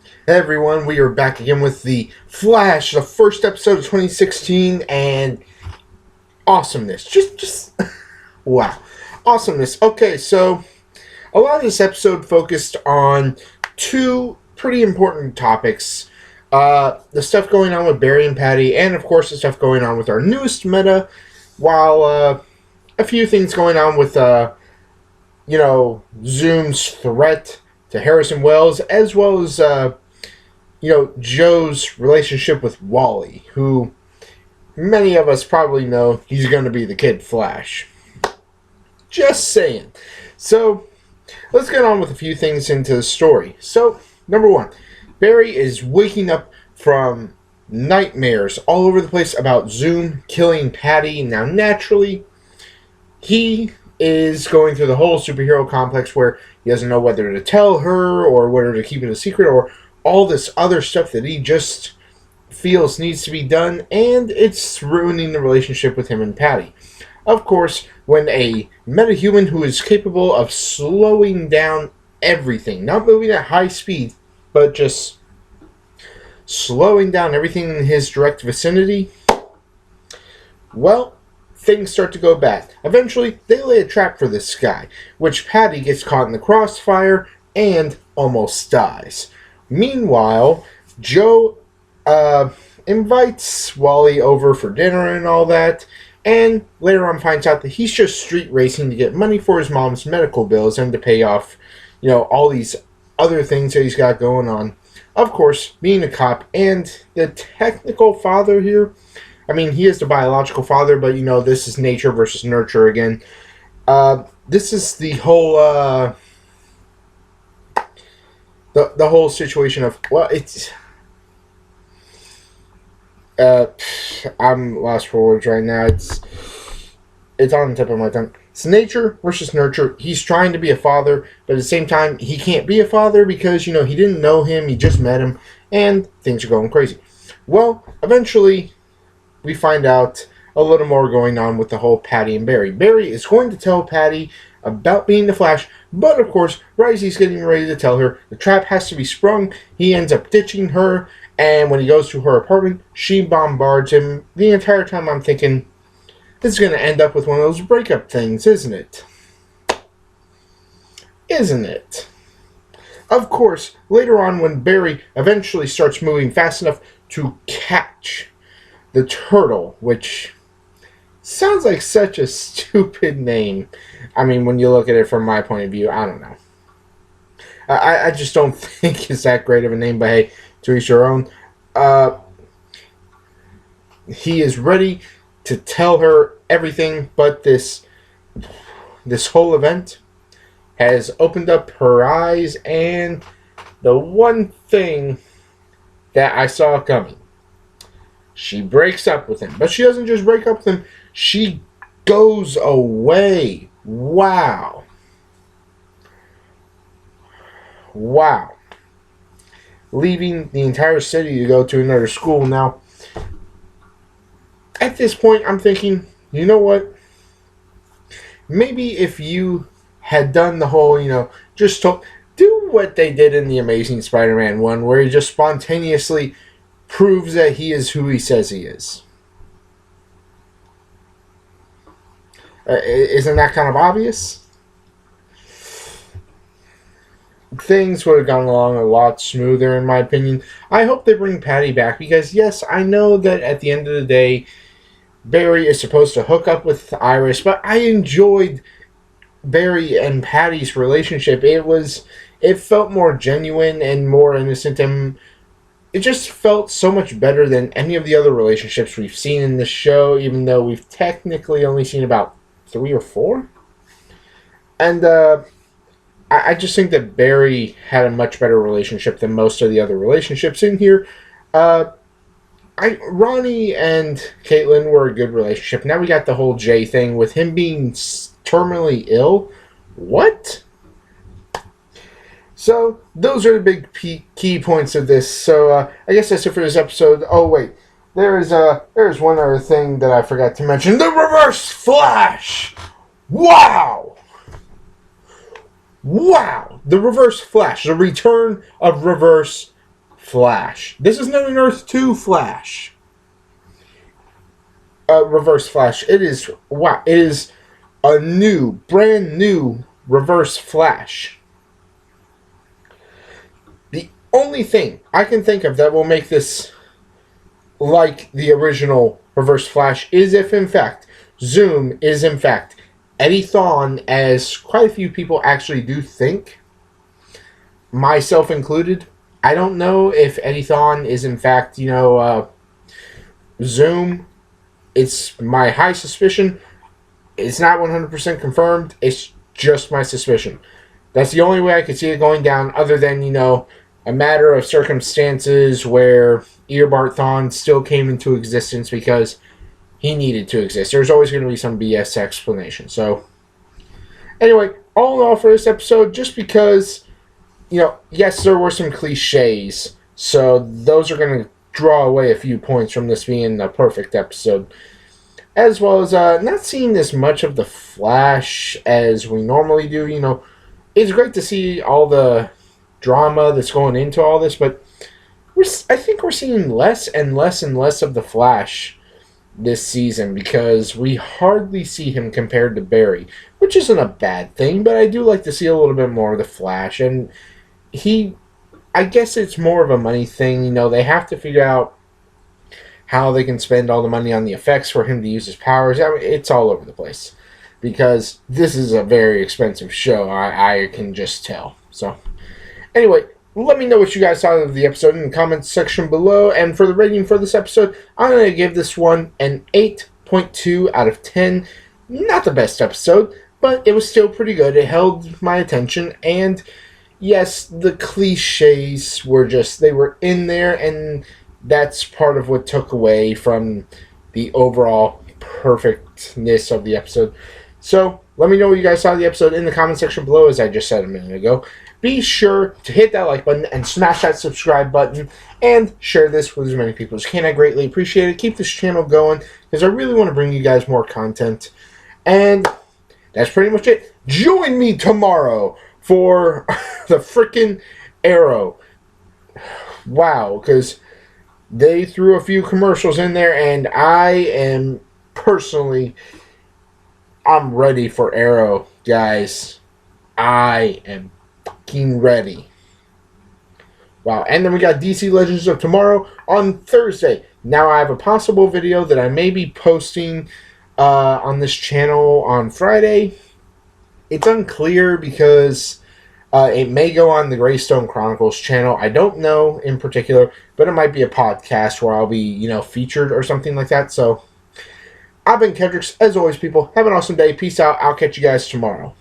Hey everyone, we are back again with the Flash, the first episode of 2016, and awesomeness. Just wow, awesomeness. Okay, so a lot of this episode focused on two pretty important topics: the stuff going on with Barry and Patty, and of course the stuff going on with our newest meta. While a few things going on with Zoom's threat to Harrison Wells, as well as Joe's relationship with Wally, who many of us probably know he's going to be the Kid Flash. Just saying. So, let's get on with a few things into the story. So, number one, Barry is waking up from nightmares all over the place about Zoom killing Patty. Now, naturally, he is going through the whole superhero complex where he doesn't know whether to tell her or whether to keep it a secret or all this other stuff that he just feels needs to be done, and it's ruining the relationship with him and Patty. Of course, when a metahuman who is capable of slowing down everything, not moving at high speed, but just slowing down everything in his direct vicinity, well, things start to go bad. Eventually, they lay a trap for this guy, which Patty gets caught in the crossfire and almost dies. Meanwhile, Joe invites Wally over for dinner and all that, and later on finds out that he's just street racing to get money for his mom's medical bills and to pay off, all these other things that he's got going on. Of course, being a cop and the technical father here, I mean, he is the biological father, but, this is nature versus nurture again. This is the whole... The whole situation of, well, it's... I'm lost for words right now. It's on the tip of my tongue. It's nature versus nurture. He's trying to be a father, but at the same time, he can't be a father because, he didn't know him, he just met him, and things are going crazy. Well, eventually, we find out a little more going on with the whole Patty and Barry. Barry is going to tell Patty about being the Flash, but of course, right as he's getting ready to tell her, the trap has to be sprung. He ends up ditching her, and when he goes to her apartment, she bombards him. The entire time I'm thinking, this is going to end up with one of those breakup things, isn't it? Isn't it? Of course, later on when Barry eventually starts moving fast enough to catch the turtle, which sounds like such a stupid name. I mean, when you look at it from my point of view, I don't know. I just don't think it's that great of a name, but hey, to each their own. He is ready to tell her everything, but this whole event has opened up her eyes, and the one thing that I saw coming, she breaks up with him. But she doesn't just break up with him, she goes away. Wow. Leaving the entire city to go to another school. Now, at this point, I'm thinking, you know what? Maybe if you had done the whole, do what they did in the Amazing Spider-Man 1, where he just spontaneously proves that he is who he says he is. Isn't that kind of obvious? Things would have gone along a lot smoother, in my opinion. I hope they bring Patty back, because yes, I know that at the end of the day, Barry is supposed to hook up with Iris, but I enjoyed Barry and Patty's relationship. It felt more genuine and more innocent, and it just felt so much better than any of the other relationships we've seen in this show, even though we've technically only seen about 3 or 4. And I just think that Barry had a much better relationship than most of the other relationships in here. Ronnie and Caitlin were a good relationship. Now we got the whole Jay thing with him being terminally ill. What? So, those are the big key points of this. So, I guess that's it for this episode. Oh, wait. There's one other thing that I forgot to mention. The Reverse Flash! Wow! The Reverse Flash. The return of Reverse Flash. This is not an Earth 2 Flash. Reverse Flash. It is, wow, it is a new, brand new Reverse Flash. The only thing I can think of that will make this like the original Reverse Flash is if, in fact, Zoom is, in fact, Eddie Thawne, as quite a few people actually do think, myself included. I don't know if Eddie Thawne is, in fact, Zoom. It's my high suspicion. It's not 100% confirmed. It's just my suspicion. That's the only way I could see it going down, other than, a matter of circumstances where Eobard Thawne still came into existence because he needed to exist. There's always going to be some BS explanation. So, anyway, all in all for this episode, just because, yes, there were some cliches, so those are going to draw away a few points from this being a perfect episode. As well as not seeing as much of the Flash as we normally do. It's great to see all the drama that's going into all this, but I think we're seeing less and less and less of the Flash this season because we hardly see him compared to Barry, which isn't a bad thing, but I do like to see a little bit more of the Flash. And I guess it's more of a money thing. They have to figure out how they can spend all the money on the effects for him to use his powers. I mean, it's all over the place because this is a very expensive show. I can just tell. So, anyway, let me know what you guys thought of the episode in the comments section below. And for the rating for this episode, I'm going to give this one an 8.2 out of 10. Not the best episode, but it was still pretty good. It held my attention. And yes, the cliches they were in there, and that's part of what took away from the overall perfectness of the episode. So, let me know what you guys thought of the episode in the comment section below, as I just said a minute ago. Be sure to hit that like button and smash that subscribe button and share this with as many people as you can. I greatly appreciate it. Keep this channel going because I really want to bring you guys more content. And that's pretty much it. Join me tomorrow for the frickin' Arrow. Wow, because they threw a few commercials in there, and I am personally, I'm ready for Arrow, guys. I am fucking ready. Wow, and then we got DC Legends of Tomorrow on Thursday. Now I have a possible video that I may be posting on this channel on Friday. It's unclear because it may go on the Greystone Chronicles channel. I don't know in particular, but it might be a podcast where I'll be, featured or something like that. So, I've been Kendricks. As always, people, have an awesome day. Peace out. I'll catch you guys tomorrow.